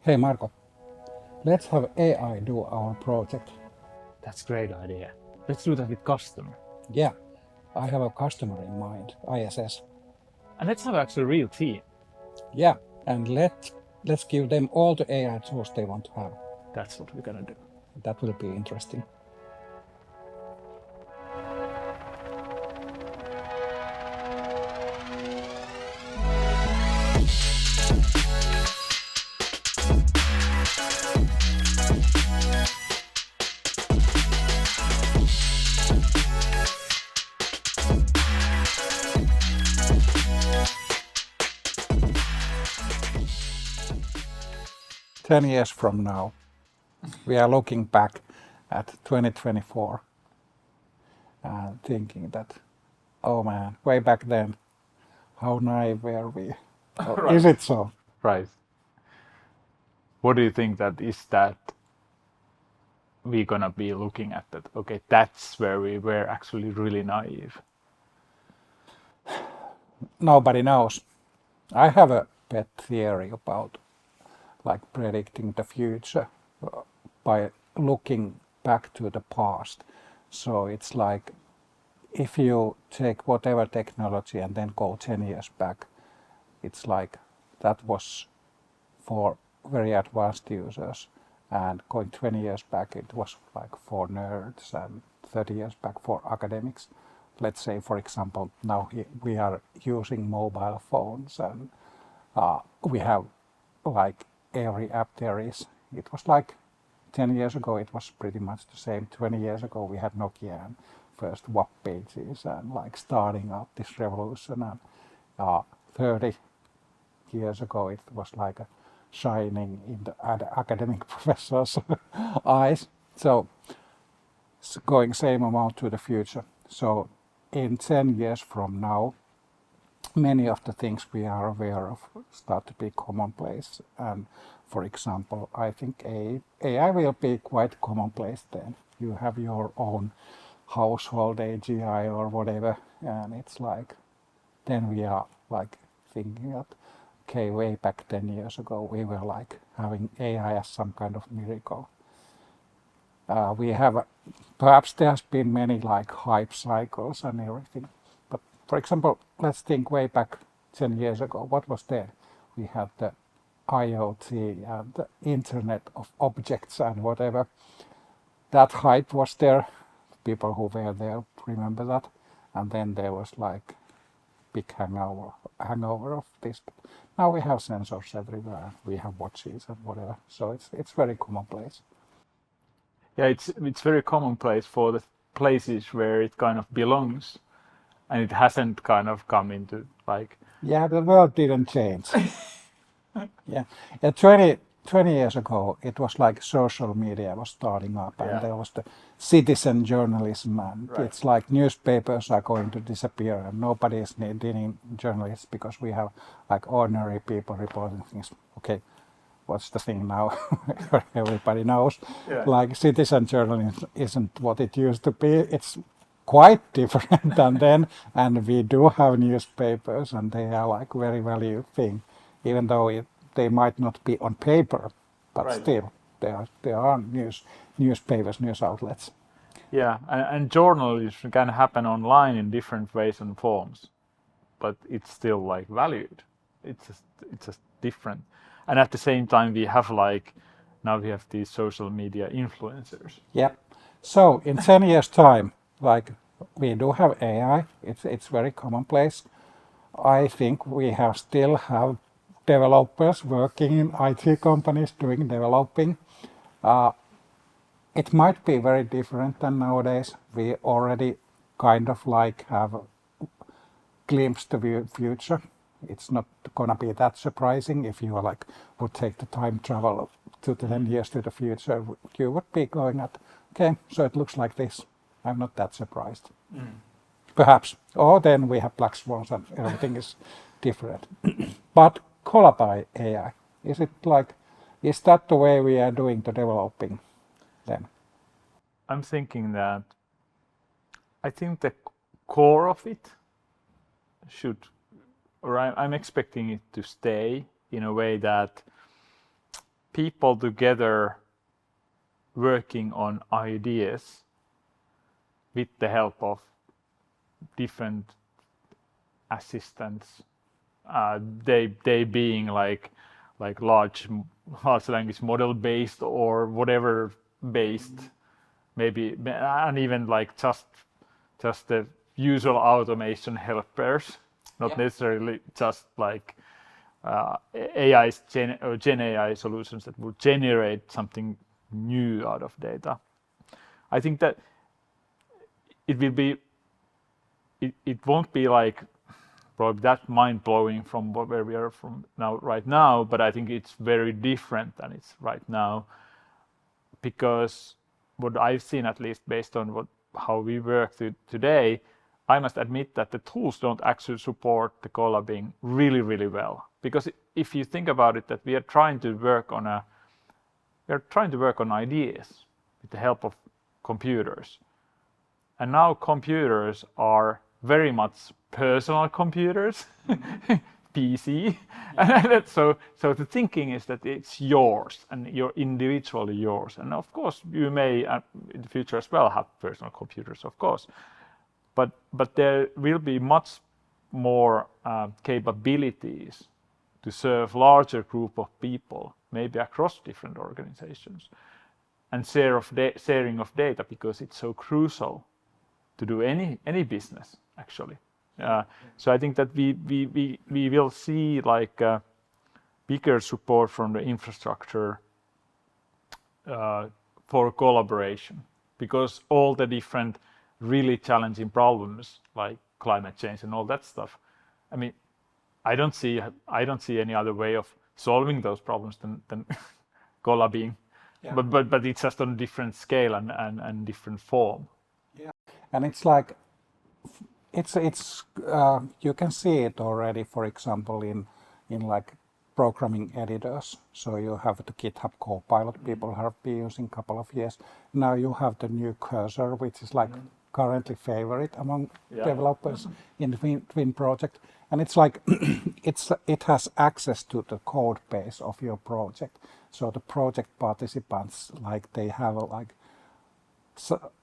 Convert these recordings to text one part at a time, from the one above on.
Hey Marco, let's have AI do our project. That's a great idea. Let's do that with customer. Yeah, I have a customer in mind, ISS. And let's have actually a real team. Yeah, and let's give them all the AI tools they want to have. That's what we're gonna do. That will be interesting. Ten years from now, we are looking back at 2024 and thinking that, oh man, way back then, how naive were we? Right. Is it so? Right. What do you think that is that we're gonna be looking at that? Okay, that's where we were actually really naive. Nobody knows. I have a pet theory about like predicting the future by looking back to the past. So it's like if you take whatever technology and then go 10 years back, it's like that was for very advanced users. And going 20 years back, it was like for nerds, and 30 years back for academics. Let's say, for example, now we are using mobile phones and we have like every app there is. It was like 10 years ago, it was pretty much the same. 20 years ago, we had Nokia and first WAP pages and like starting up this revolution. And 30 years ago, it was like a shining in the academic professors' eyes. So it's going same amount to the future. So in 10 years from now, many of the things we are aware of start to be commonplace. And for example, I think AI will be quite commonplace then. You have your own household AGI or whatever, and it's like, then we are like thinking that, okay, way back 10 years ago, we were like having AI as some kind of miracle. We have, perhaps there has been many like hype cycles and everything. But for example, let's think way back 10 years ago, what was there? We had the IoT and the Internet of Objects and whatever. That hype was there. People who were there remember that. And then there was like big hangover of this. But now we have sensors everywhere. We have watches and whatever. So it's very commonplace. Yeah, it's very commonplace for the places where it kind of belongs, and it hasn't kind of come into like. Yeah, the world didn't change. Yeah, 20 years ago, it was like social media was starting up, and Yeah. there was the citizen journalism, and Right. it's like newspapers are going to disappear, and nobody is needing journalists because we have like ordinary people reporting things. Okay, what's the thing now? Everybody knows. Yeah. Like citizen journalism isn't what it used to be. It's quite different than then, and we do have newspapers, and they are like very valued thing, even though they might not be on paper, but Right. still there are newspapers, news outlets. Yeah, and journalism can happen online in different ways and forms, but it's still like valued. It's just different. And at the same time, we have like now we have these social media influencers. Yeah. So in 10 years' time, like we do have AI, it's very commonplace. I think we still have developers working in IT companies doing developing. It might be very different than nowadays. We already kind of like have a glimpse the future. It's not gonna be that surprising if you like would take the time travel to 10 years to the future. You would be going at, okay, so it looks like this. I'm not that surprised. Perhaps. Or then we have black swans and everything is different. But by AI, is that the way we are doing the developing then? I'm thinking that I think the core of it should, or I'm expecting it to stay in a way that people together working on ideas with the help of different assistants, they being like large language model based or whatever based, maybe, and even like just the usual automation helpers, not necessarily just like AI's Gen AI solutions that will generate something new out of data. I think that it will be, it won't be like probably that mind-blowing from where we are from now right now, but I think it's very different than it's right now, because what I've seen, at least based on how we work today, I must admit that the tools don't actually support the collabing really, really well. Because if you think about it, that we are trying to work on ideas with the help of computers. And now computers are very much personal computers, PC. And so the thinking is that it's yours and you're individually yours. And of course, you may in the future as well have personal computers, of course. But there will be much more capabilities to serve larger group of people, maybe across different organizations, and sharing of data, because it's so crucial to do any business actually. So I think that we will see like bigger support from the infrastructure for collaboration, because all the different really challenging problems like climate change and all that stuff, I mean, I don't see any other way of solving those problems than collabing. Yeah. But it's just on a different scale and different form. Yeah, and it's like it's you can see it already, for example, in like programming editors. So you have the GitHub Copilot, people have been using a couple of years. Now you have the new cursor, which is like currently favorite among developers in the Twin project. And it's like it has access to the code base of your project. So the project participants, like they have like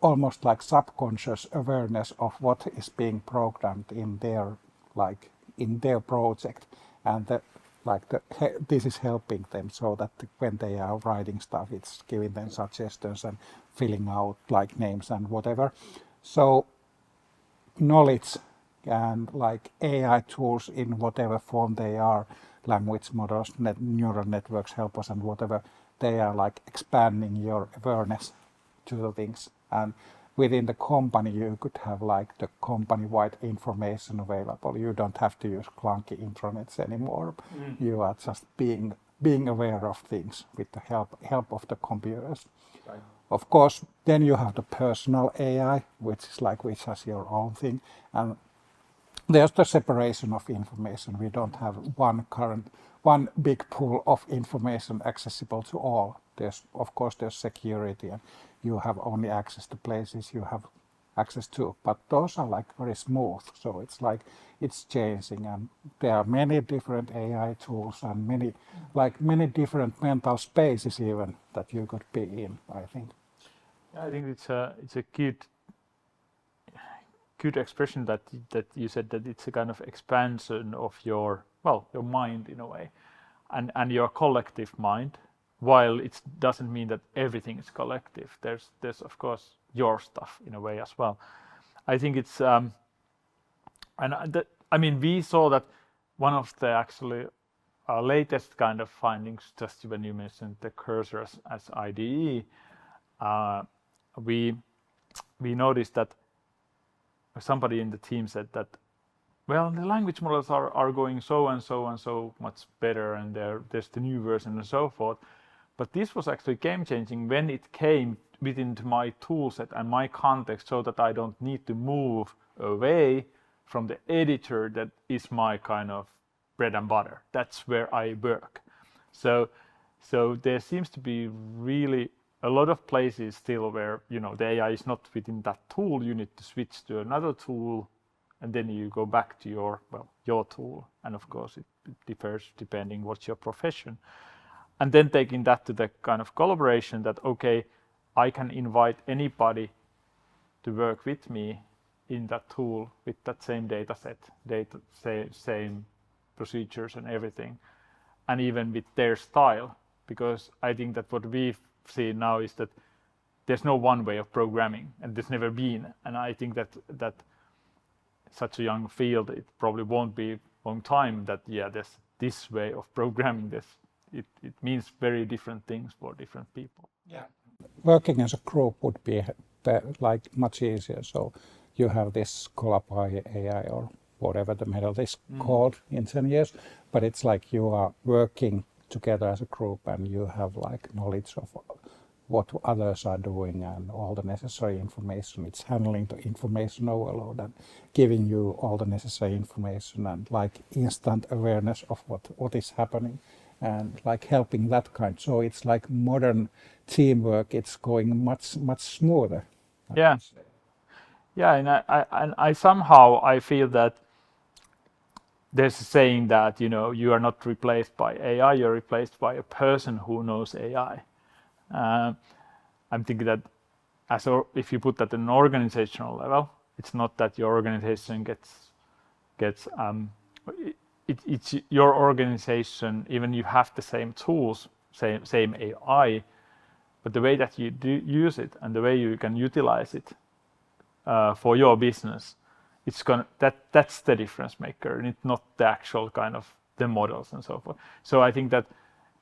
almost like subconscious awareness of what is being programmed in their project, and this is helping them, so that when they are writing stuff, it's giving them suggestions and filling out like names and whatever. So knowledge and like AI tools in whatever form they are, language models, neural networks, helpers and whatever, they are like expanding your awareness to the things. And within the company, you could have like the company-wide information available. You don't have to use clunky intranets anymore. You are just being aware of things with the help of the computers. Right. Of course, then you have the personal AI, which has your own thing. And there's the separation of information. We don't have one big pool of information accessible to all. There's security, and you have only access to places you have access to, but those are like very smooth. So it's changing, and there are many different AI tools and many different mental spaces even that you could be in, I think. I think it's a good expression that you said, that it's a kind of expansion of your mind in a way, and your collective mind. While it doesn't mean that everything is collective, there's of course your stuff in a way as well. I think it's we saw that one of the actually latest kind of findings, just when you mentioned the cursor as IDE, we noticed that somebody in the team said that, well, the language models are going so and so and so much better, and there's the new version and so forth. But this was actually game-changing when it came within my toolset and my context, so that I don't need to move away from the editor that is my kind of bread and butter. That's where I work. So there seems to be really a lot of places still where the AI is not within that tool. You need to switch to another tool, and then you go back to your tool. And of course, it differs depending what's your profession. and then taking that to the kind of collaboration that, okay, I can invite anybody to work with me in that tool with that same data set, same procedures and everything, and even with their style. Because I think that what we've seen now is that there's no one way of programming, and there's never been. And I think that such a young field, it probably won't be a long time that, there's this way of programming this. It means very different things for different people. Yeah. Working as a group would be like much easier. So you have this collab AI or whatever the method is called in 10 years, but it's like you are working together as a group and you have like knowledge of what others are doing and all the necessary information. It's handling the information overload and giving you all the necessary information and like instant awareness of what is happening and like helping that kind. So it's like modern teamwork. It's going much smoother. Yeah, and I somehow feel that there's a saying that you are not replaced by AI, you're replaced by a person who knows AI. I'm thinking that if you put that at an organizational level, it's not that your organization gets it's your organization, even you have the same tools, same AI, but the way that you do use it and the way you can utilize it for your business, that's the difference maker, and it's not the actual kind of the models and so forth. So I think that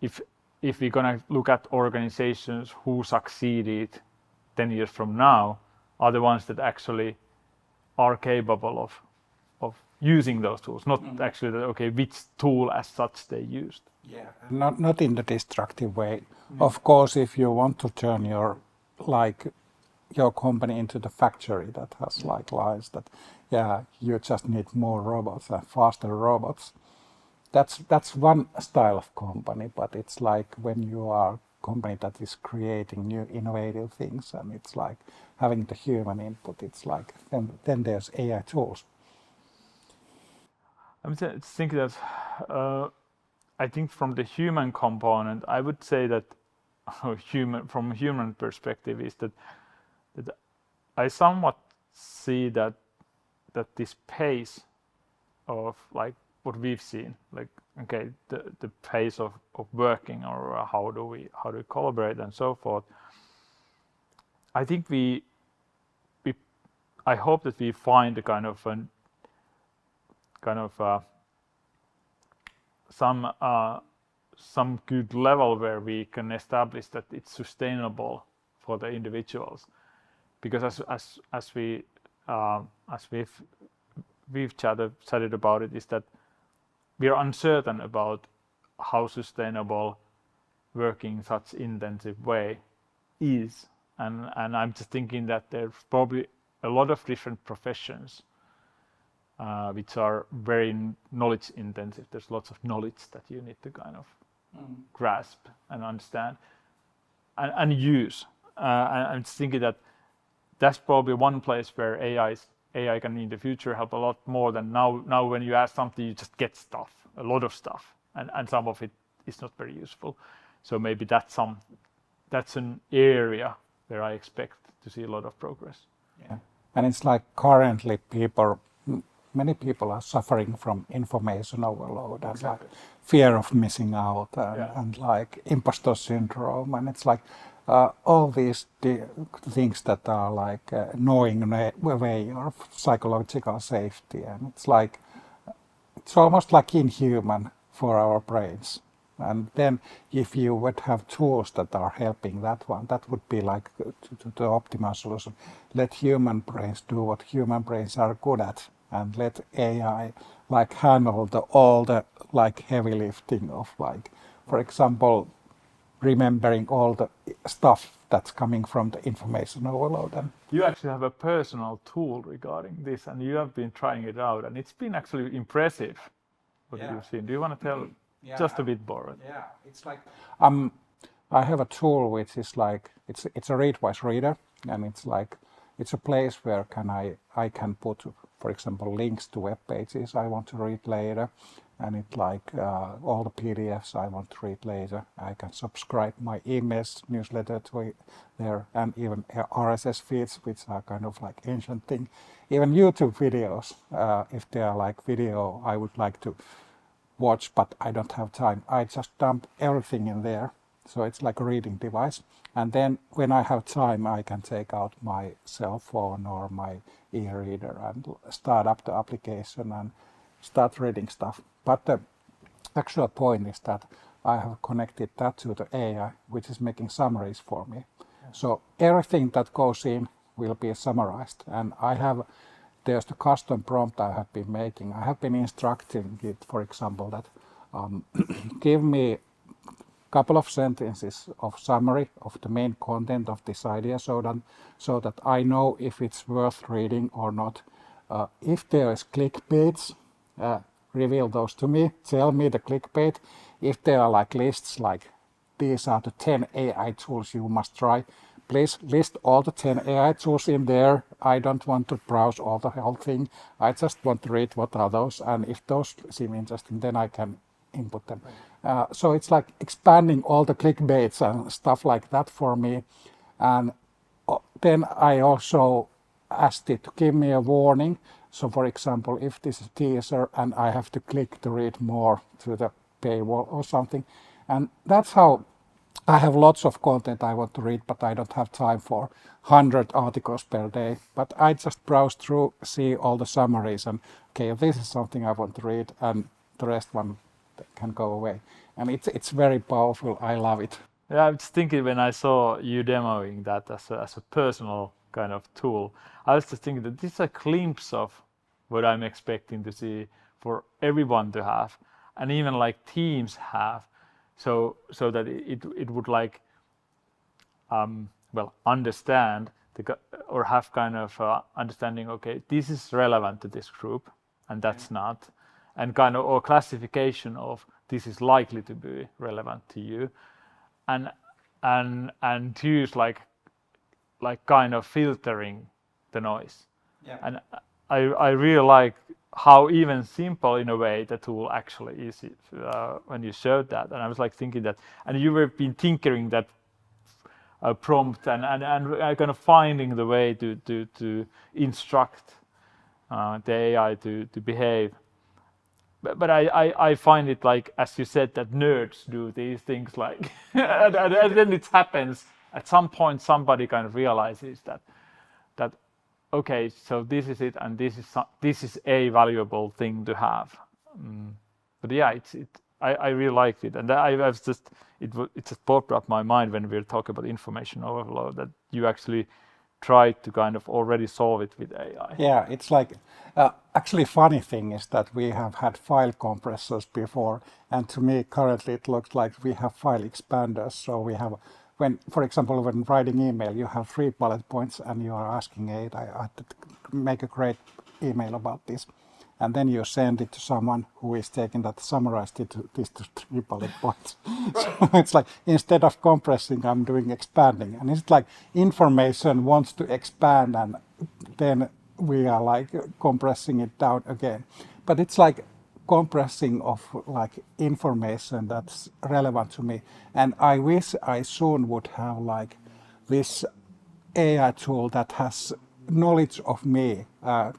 if we're gonna look at organizations who succeeded 10 years from now, are the ones that actually are capable of using those tools, not actually which tool as such they used. Yeah, not in the destructive way. Of course, if you want to turn your company into the factory that has like lines that, you just need more robots and faster robots. That's one style of company, but it's like when you are a company that is creating new innovative things and it's like having the human input, it's like then there's AI tools. I'm thinking that I think from the human component, I would say that from a human perspective is that I somewhat see that this pace of like what we've seen, like the pace of working or how do we collaborate and so forth. I think I hope that we find a kind of some good level where we can establish that it's sustainable for the individuals, because as we've chatted about it, is that we are uncertain about how sustainable working in such intensive way is, and I'm just thinking that there's probably a lot of different professions which are very knowledge intensive. There's lots of knowledge that you need to kind of grasp and understand and use. I'm just thinking that that's probably one place where AI can in the future help a lot more than now. Now when you ask something, you just get stuff, a lot of stuff, and some of it is not very useful. So maybe that's an area where I expect to see a lot of progress. Yeah, and it's like currently many people are suffering from information overload and like fear of missing out and like imposter syndrome, and it's like all these things that are like gnawing away your psychological safety, and it's like it's almost like inhuman for our brains. And then if you would have tools that are helping that one, that would be like the optimal solution. Let human brains do what human brains are good at, and let AI like handle all the like heavy lifting of like, for example, remembering all the stuff that's coming from the information overload. And you actually have a personal tool regarding this, and you have been trying it out, and it's been actually impressive what you've seen. Do you want to tell just a bit more? Yeah, it's like I have a tool which is like it's a Readwise reader, and it's a place where I can put, for example, links to web pages I want to read later, and it like all the PDFs I want to read later. I can subscribe my emails newsletter to there, and even RSS feeds, which are kind of like ancient thing. Even YouTube videos, if they are like video I would like to watch, but I don't have time, I just dump everything in there. So it's like a reading device. And then when I have time, I can take out my cell phone or my e-reader and start up the application and start reading stuff. But the actual point is that I have connected that to the AI, which is making summaries for me. So everything that goes in will be summarized. And there's the custom prompt I have been making. I have been instructing it, for example, that give me couple of sentences of summary of the main content of this idea so that I know if it's worth reading or not. If there is clickbaits, reveal those to me, tell me the clickbait. If there are like lists like these are the 10 AI tools you must try, please list all the 10 AI tools in there. I don't want to browse all the whole thing. I just want to read what are those, and if those seem interesting, then I can input them. So it's like expanding all the clickbaits and stuff like that for me. And then I also asked it to give me a warning. So for example, if this is a teaser and I have to click to read more through the paywall or something. And that's how I have lots of content I want to read, but I don't have time for 100 articles per day. But I just browse through, see all the summaries, and okay, this is something I want to read, and the rest one can go away. And it's very powerful. I love it. Yeah, I was thinking when I saw you demoing that as a personal kind of tool, I was just thinking that this is a glimpse of what I'm expecting to see for everyone to have, and even like teams have, so that it would like understand or have kind of understanding. Okay, this is relevant to this group, and that's not, and kind of or classification of this is likely to be relevant to you, and use like kind of filtering the noise. Yeah. And I really like how even simple in a way the tool actually is when you showed that. And I was like thinking that, and you were been tinkering that prompt and kind of finding the way to instruct the AI to behave. But I find it like, as you said, that nerds do these things like, and then it happens at some point. Somebody kind of realizes that okay, so this is it, and this is a valuable thing to have. But yeah, I really liked it, and I was just it just popped up my mind when we were talking about information overload that you actually tried to kind of already solve it with AI. Yeah, it's like actually funny thing is that we have had file compressors before, and to me currently it looks like we have file expanders. So we have for example, when writing email, you have 3 bullet points, and you are asking it, I make a great email about this, and then you send it to someone who is taking that, summarized it to these 3 bullet points. So it's like instead of compressing, I'm doing expanding, and it's like information wants to expand, and then we are like compressing it down again. But it's like compressing of like information that's relevant to me, and I wish I soon would have like this AI tool that has knowledge of me.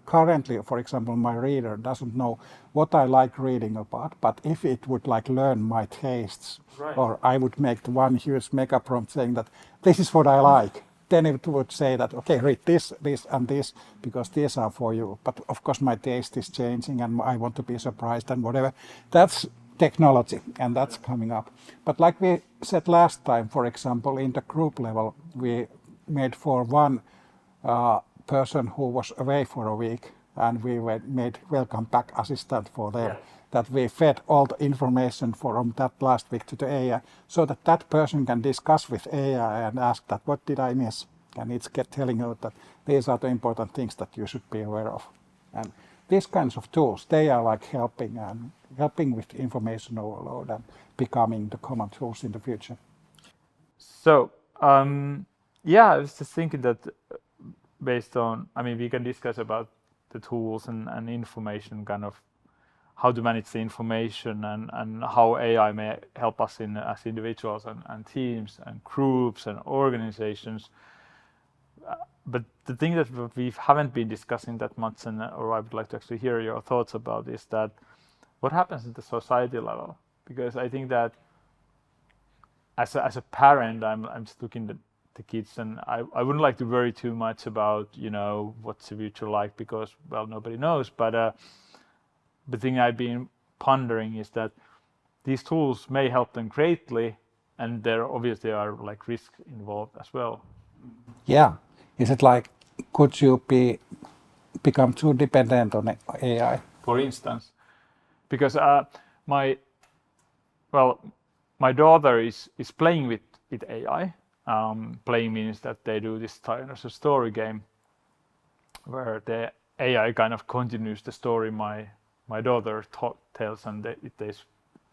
Currently, for example, my reader doesn't know what I like reading about, but if it would like learn my tastes, Right. or I would make the one huge mega prompt saying that this is what I like, then it would say that, okay, read this, this, and this, because these are for you. But of course, my taste is changing, and I want to be surprised and whatever. That's technology, and that's coming up. But like we said last time, for example, in the group level, we made for one person who was away for a week, and we made welcome back assistant for them. Yeah. That we fed all the information from that last week to the AI, so that that person can discuss with AI and ask that, what did I miss? And it's telling you that these are the important things that you should be aware of. And these kinds of tools, they are like helping with information overload and becoming the common tools in the future. So yeah, I was just thinking that based on, I mean, we can discuss about the tools and information kind of how to manage the information and how AI may help us as individuals and teams and groups and organizations. But the thing that we haven't been discussing that much, or I would like to actually hear your thoughts about, is that what happens at the society level? Because I think that as a parent, I'm just looking at the kids, and I wouldn't like to worry too much about what's the future like, because nobody knows. But the thing I've been pondering is that these tools may help them greatly, and there obviously are like risks involved as well. Yeah. Is it like, could you become too dependent on AI? For instance, because my daughter is playing with AI. Playing means that they do this kind of a story game where the AI kind of continues the story my daughter tells, and they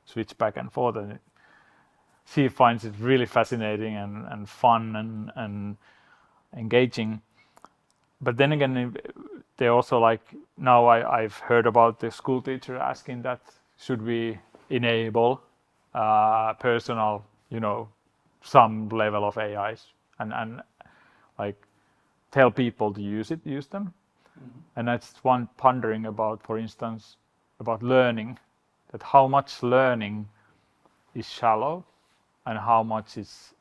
switch back and forth, and she finds it really fascinating and fun and engaging. But then again, they also like, now I've heard about the school teacher asking that should we enable personal, some level of AIs and like tell people to use them. And that's one pondering about, for instance, about learning, that how much learning is shallow and how much it's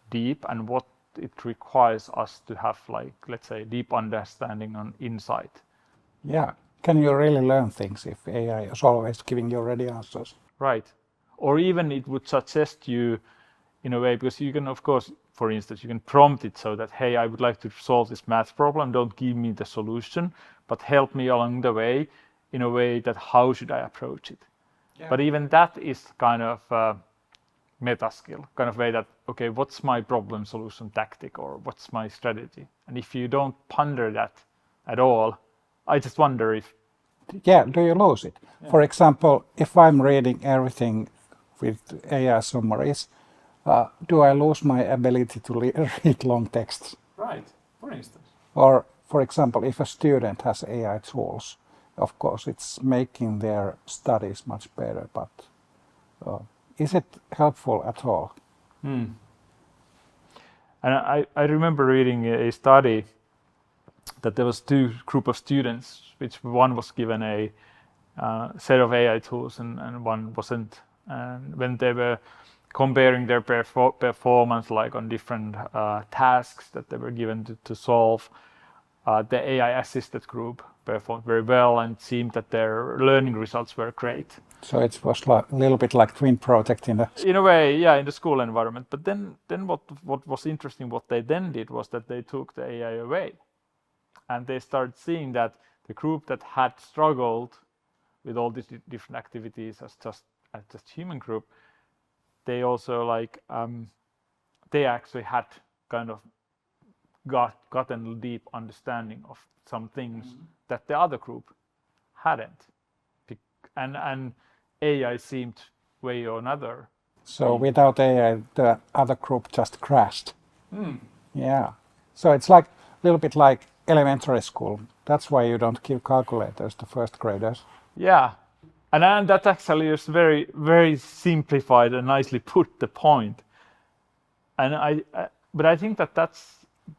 deep, and what it requires us to have, like, let's say, deep understanding on insight. Yeah. Can you really learn things if AI is always giving you ready answers? Right. Or even it would suggest you in a way, because you can, of course, for instance, you can prompt it so that, hey, I would like to solve this math problem. Don't give me the solution, but help me along the way in a way that how should I approach it? Yeah. But even that is kind of a meta skill, kind of way that, okay, what's my problem solution tactic, or what's my strategy? And if you don't ponder that at all, I just wonder if... Yeah, do you lose it? Yeah. For example, if I'm reading everything with AI summaries, do I lose my ability to read long texts? Right, for instance. Or, for example, if a student has AI tools, of course, it's making their studies much better, but is it helpful at all? And I remember reading a study that there was two group of students, which one was given a set of AI tools and one wasn't. And when they were comparing their performance, like on different tasks that they were given to solve, the AI assisted group performed very well, and it seemed that their learning results were great. So it was a little bit like twin project in a way, yeah, in the school environment. But then what was interesting, what they then did was that they took the AI away, and they started seeing that the group that had struggled with all these different activities as just human group, they also they actually had kind of gotten a deep understanding of some things that the other group hadn't, and AI seemed way or another. So without AI, the other group just crashed. Yeah. So it's like a little bit like elementary school. That's why you don't give calculators to first graders. Yeah. And that actually is very, very simplified and nicely put the point. And but I think that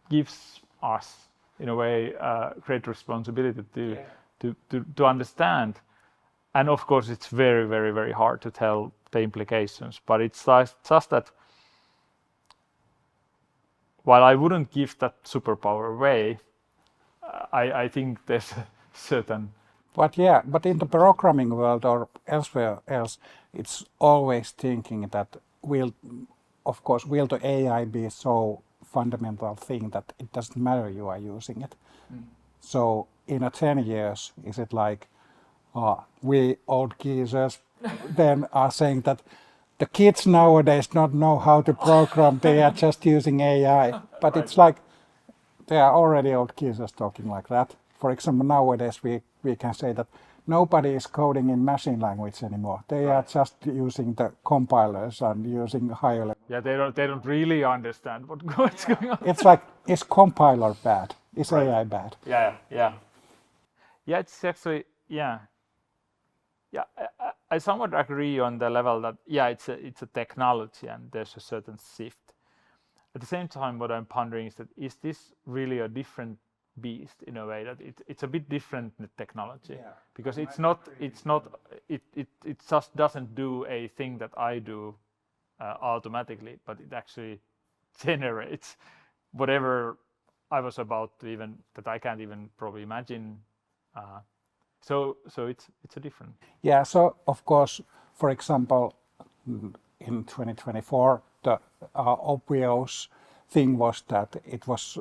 gives us, in a way, great responsibility to understand. And of course, it's very, very, very hard to tell the implications. But it's just that while I wouldn't give that superpower away, I think there's a certain... But in the programming world or elsewhere else, it's always thinking that will the AI be so fundamental thing that it doesn't matter you are using it. So in 10 years, is it like we old geezers then are saying that the kids nowadays don't know how to program, they are just using AI. But right. It's like they are already old geezers talking like that. For example, nowadays we can say that nobody is coding in machine language anymore. They are just using the compilers and using higher level. Yeah, they don't really understand what's going on. It's like, is compiler bad? Is AI bad? Yeah. Yeah, it's actually, yeah. Yeah, I somewhat agree on the level that it's a technology and there's a certain shift. At the same time, what I'm pondering is that is this really a different beast in a way that it's a bit different the technology, because it just doesn't do a thing that I do automatically, but it actually generates whatever I was about to even that I can't even probably imagine. So it's a different. Yeah, so of course, for example, in 2024, the obvious thing was that it was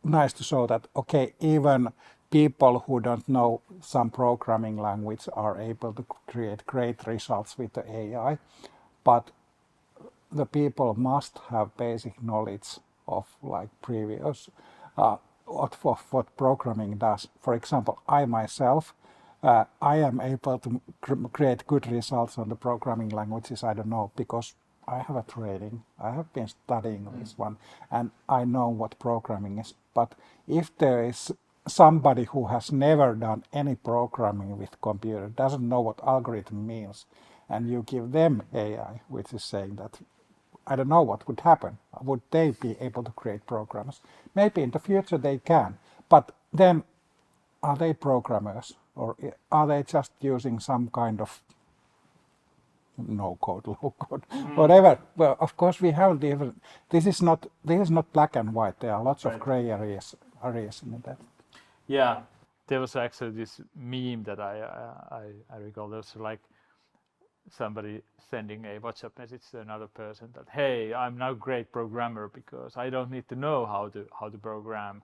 nice to show that, okay, even people who don't know some programming language are able to create great results with the AI, but the people must have basic knowledge of like previous of what programming does. For example, I myself, I am able to create good results on the programming languages I don't know because I have a training. I have been studying this one, and I know what programming is. But if there is somebody who has never done any programming with computer, doesn't know what algorithm means, and you give them AI, which is saying that I don't know what would happen. Would they be able to create programs? Maybe in the future they can, but then are they programmers or are they just using some kind of no code, low code, whatever? Well, of course we have different. This is not black and white. There are lots of gray areas in that. Yeah, there was actually this meme that I recall. There was like somebody sending a WhatsApp message to another person that, hey, I'm now a great programmer because I don't need to know how to program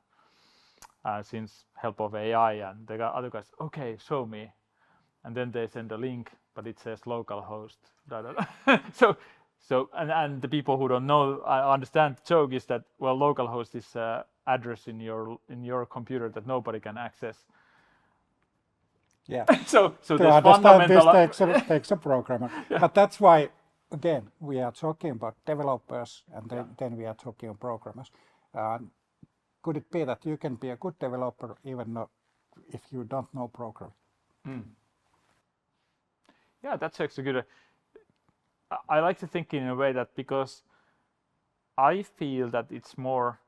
since help of AI. And the other guys, okay, show me. And then they send a link, but it says localhost. And the people who don't know, I understand the joke is that, well, localhost is address in your computer that nobody can access. Yeah. so to there's understand fundamental. This takes a programmer. Yeah. But that's why, again, we are talking about developers and then we are talking about programmers. Could it be that you can be a good developer even if you don't know programming? Yeah, that's actually good. I like to think in a way that because I feel that it's more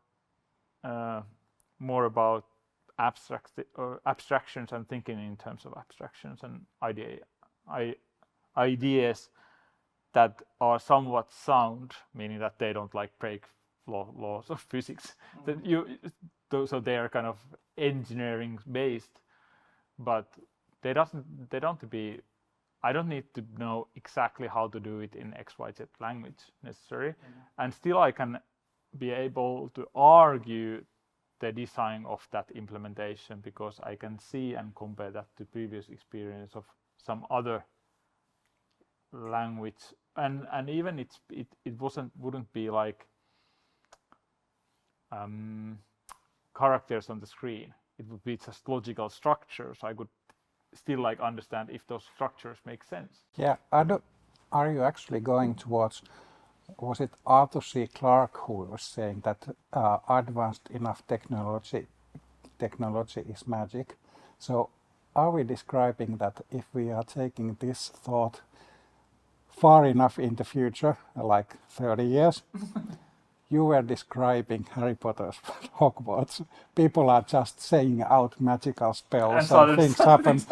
about abstractions and thinking in terms of abstractions and ideas that are somewhat sound, meaning that they don't like break laws of physics. That so they are kind of engineering based, but they don't be. I don't need to know exactly how to do it in XYZ language necessarily, and still I can be able to argue the design of that implementation because I can see and compare that to previous experience of some other language, and even it wouldn't be like characters on the screen. It would be just logical structures. I could still like understand if those structures make sense. Yeah, are you actually going towards? Was it Arthur C. Clarke who was saying that advanced enough technology is magic? So are we describing that if we are taking this thought far enough in the future, like 30 years, you were describing Harry Potter's Hogwarts. People are just saying out magical spells and things happen.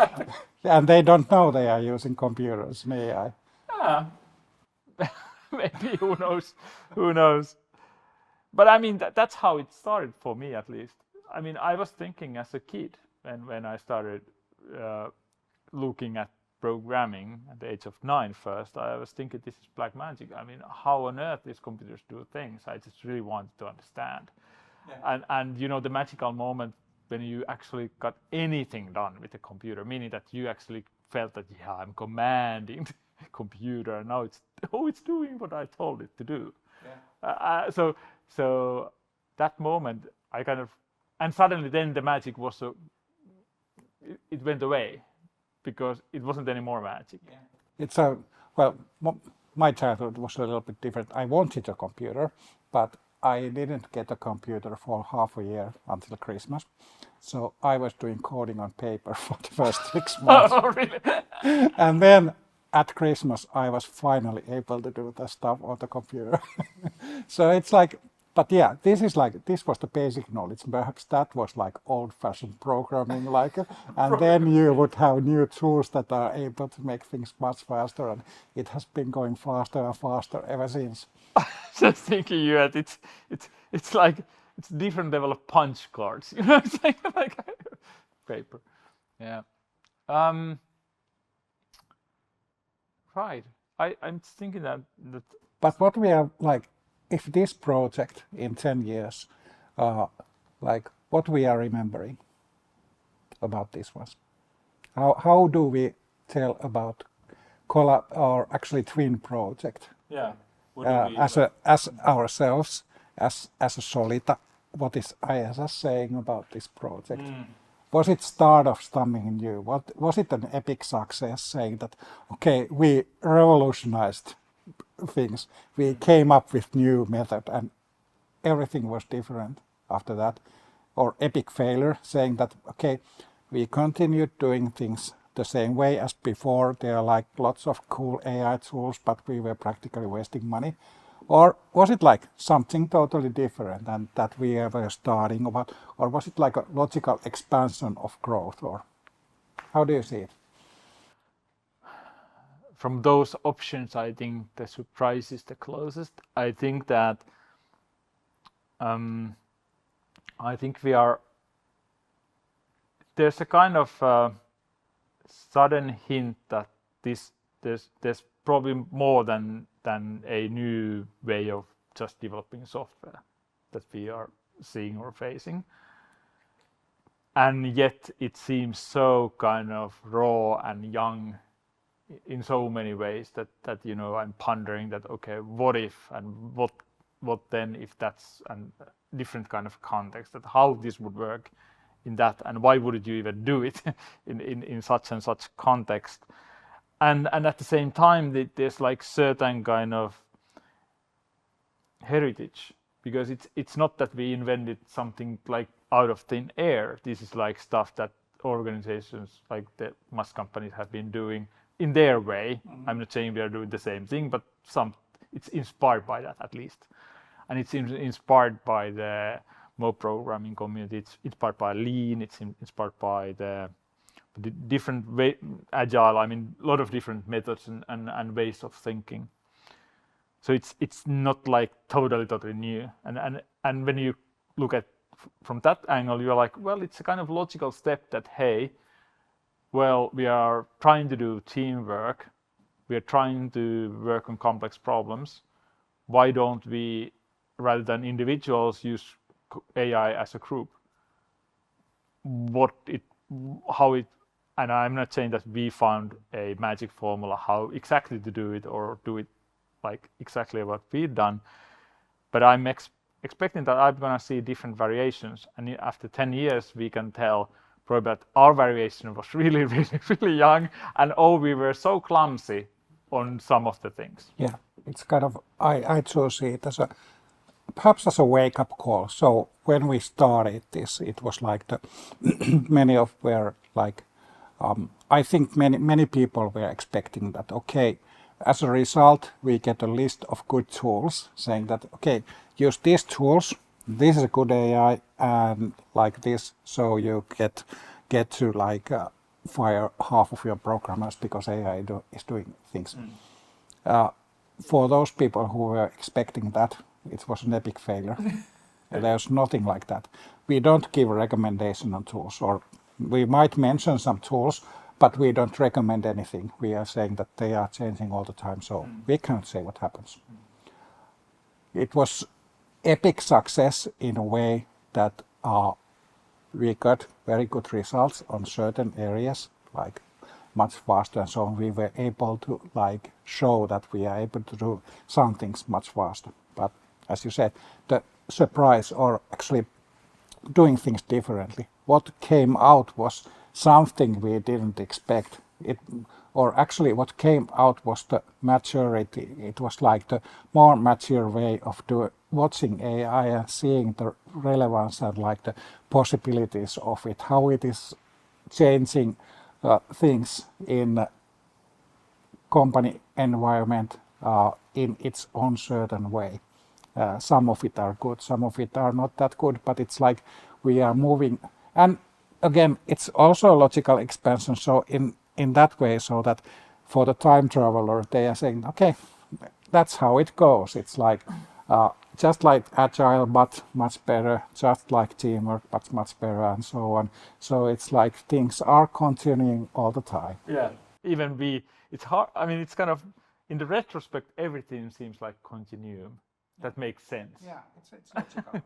And they don't know they are using computers and AI. Yeah. Maybe, who knows. But I mean, that's how it started for me, at least. I mean, I was thinking as a kid when I started looking at programming at the age of 9 first, I was thinking this is black magic. I mean, how on earth these computers do things? I just really wanted to understand. Yeah. And you know, the magical moment when you actually got anything done with the computer, meaning that you actually felt that, yeah, I'm commanding the computer, and now it's doing what I told it to do. Yeah. So that moment, I kind of, and suddenly then the magic was it went away because it wasn't any more magic. Yeah. My childhood was a little bit different. I wanted a computer, but I didn't get a computer for half a year until Christmas. So I was doing coding on paper for the first 6 months. Oh, really? And then at Christmas, I was finally able to do the stuff on the computer. So it's like, but yeah, this was the basic knowledge. Perhaps that was like old-fashioned programming, like, and then you would have new tools that are able to make things much faster, and it has been going faster and faster ever since. Just thinking you at it's like it's different level of punch cards. You know, it's like paper. Yeah. Right. I'm thinking that But what we are like, if this project in 10 years, like what we are remembering about this was, how do we tell about collab or actually twin project yeah. What do we as ourselves as a Solita? What is ISS saying about this project? Was it start of something new? Was it an epic success saying that, okay, we revolutionized things, we came up with new method and everything was different after that? Or epic failure saying that, okay, we continued doing things the same way as before. There are like lots of cool AI tools, but we were practically wasting money. Or was it like something totally different and that we were starting about, or was it like a logical expansion of growth, or how do you see it? From those options, I think the surprise is the closest. I think that I think there's a kind of sudden hint that there's probably more than a new way of just developing software that we are seeing or facing. And yet it seems so kind of raw and young in so many ways that I'm pondering that, okay, what if, and what then if that's a different kind of context, that how this would work in that, and why would you even do it in such and such context. And at the same time, there's like certain kind of heritage, because it's not that we invented something like out of thin air. This is like stuff that organizations like the mass companies have been doing in their way. I'm not saying we are doing the same thing, but it's inspired by that at least, and it's inspired by the more programming community. It's inspired by Lean. It's inspired by the different way, agile. I mean, a lot of different methods and ways of thinking. So it's not like totally new. And when you look at from that angle, you're like, well, it's a kind of logical step that, hey, well, we are trying to do teamwork. We are trying to work on complex problems. Why don't we, rather than individuals, use AI as a group? And I'm not saying that we found a magic formula how exactly to do it, or do it like exactly what we've done, but I'm expecting that I'm going to see different variations, and after 10 years we can tell probably that our variation was really, really, really young, and we were so clumsy on some of the things. Yeah, it's kind of, I too see it as perhaps as a wake-up call. So when we started this, it was like many of were like, I think many people were expecting that, okay, as a result, we get a list of good tools saying that, okay, use these tools, this is a good AI, and like this, so you get to like fire half of your programmers because AI is doing things. For those people who were expecting that, it was an epic failure. There's nothing like that. We don't give a recommendation on tools, or we might mention some tools, but we don't recommend anything. We are saying that they are changing all the time, so we can't say what happens. It was epic success in a way that we got very good results on certain areas, like much faster and so on. We were able to like show that we are able to do some things much faster. But as you said, the surprise, or actually doing things differently, what came out was something we didn't expect. Or actually what came out was the maturity. It was like the more mature way of watching AI and seeing the relevance and like the possibilities of it, how it is changing things in company environment in its own certain way. Some of it are good, some of it are not that good, but it's like we are moving. And again, it's also a logical expansion. So in that way, so that for the time traveler, they are saying, okay, that's how it goes. It's like just like agile, but much better, just like teamwork, but much better, and so on. So it's like things are continuing all the time. Yeah. Even it's hard. I mean, it's kind of, in the retrospect, everything seems like continuum. That makes sense. Yeah, it's logical. It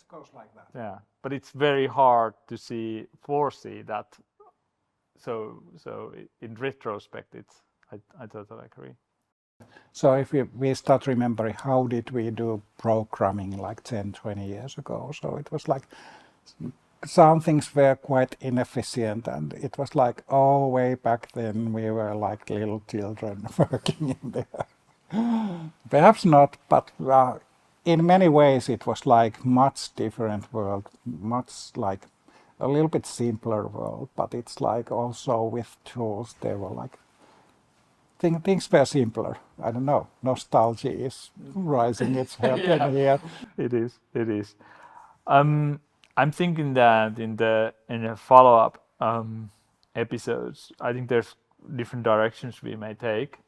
goes like that. Yeah, but it's very hard to foresee that. So in retrospect, I totally agree. So if we start remembering how did we do programming like 10, 20 years ago, so it was like some things were quite inefficient, and it was like, oh, way back then we were like little children working in there. Perhaps not, but in many ways it was like much different world, much like a little bit simpler world, but it's like also with tools they were like things were simpler. I don't know. Nostalgia is rising its head in here. It is. It is. I'm thinking that in the follow-up episodes, I think there's different directions we may take.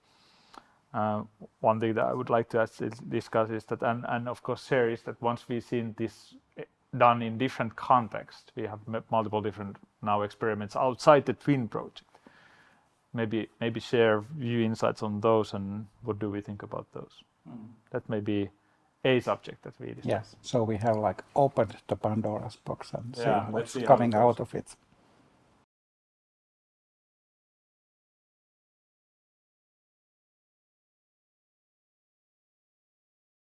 One thing that I would like to discuss is that, and of course share, is that once we've seen this done in different contexts, we have multiple different now experiments outside the twin project. Maybe share view insights on those, and what do we think about those? That may be a subject that we discuss. Yeah. So we have like opened the Pandora's box and Yeah, seen let's what's see how coming it goes. out of it.